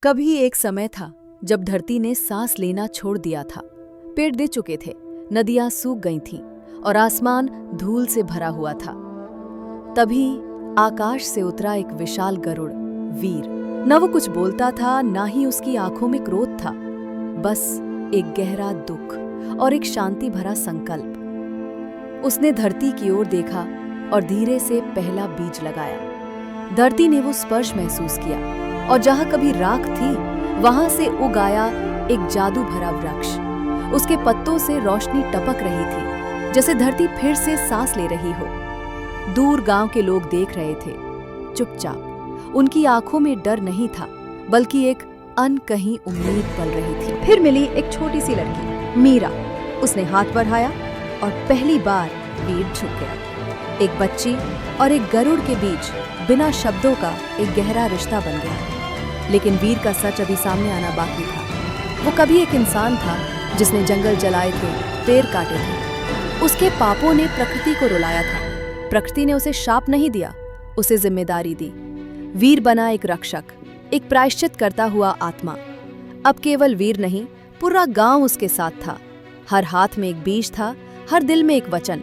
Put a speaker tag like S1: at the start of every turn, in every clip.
S1: कभी एक समय था जब धरती ने सांस लेना छोड़ दिया था। पेड़ दे चुके थे, नदियां सूख गई थीं और आसमान धूल से भरा हुआ था। तभी आकाश से उतरा एक विशाल गरुड़, वीर। न वो कुछ बोलता था, ना ही उसकी आंखों में क्रोध था, बस एक गहरा दुख और एक शांति भरा संकल्प। उसने धरती की ओर देखा और धीरे से पहला बीज लगाया। धरती ने वो स्पर्श महसूस किया और जहां कभी राख थी वहां से उग आया एक जादू भरा वृक्ष। उसके पत्तों से रोशनी टपक रही थी, जैसे धरती फिर से सांस ले रही हो। दूर गांव के लोग देख रहे थे, चुपचाप। उनकी आंखों में डर नहीं था, बल्कि एक अनकही उम्मीद पल रही थी। फिर मिली एक छोटी सी लड़की, मीरा। उसने हाथ बढ़ाया और पहली बार वीर झुक गया। एक बच्ची और एक गरुड़ के बीच बिना शब्दों का एक गहरा रिश्ता बन गया। लेकिन वीर का सच अभी सामने आना बाकी था। वो कभी एक इंसान था जिसने जंगल जलाए थे, पेड़ काटे थे। उसके पापों ने प्रकृति को रुलाया था। प्रकृति ने उसे शाप नहीं दिया, उसे जिम्मेदारी दी। वीर बना एक रक्षक, एक प्रायश्चित करता हुआ आत्मा। अब केवल वीर नहीं, पूरा गांव उसके साथ था। हर हाथ में एक बीज था, हर दिल में एक वचन।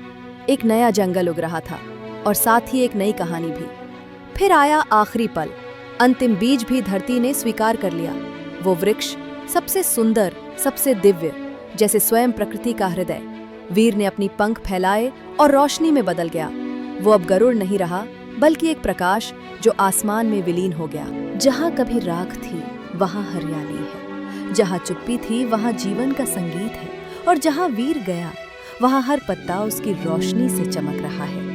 S1: एक नया जंगल उग रहा था और साथ ही एक नई कहानी भी। फिर आया आखिरी पल। अंतिम बीज भी धरती ने स्वीकार कर लिया। वो वृक्ष, सबसे सुंदर, सबसे दिव्य, जैसे स्वयं प्रकृति का हृदय। वीर ने अपनी पंख फैलाए और रोशनी में बदल गया। वो अब गरुड़ नहीं रहा, बल्कि एक प्रकाश जो आसमान में विलीन हो गया। जहां कभी राख थी वहां हरियाली है, जहां चुप्पी थी वहां जीवन का संगीत है, और जहां वीर गया वहां हर पत्ता उसकी रोशनी से चमक रहा है।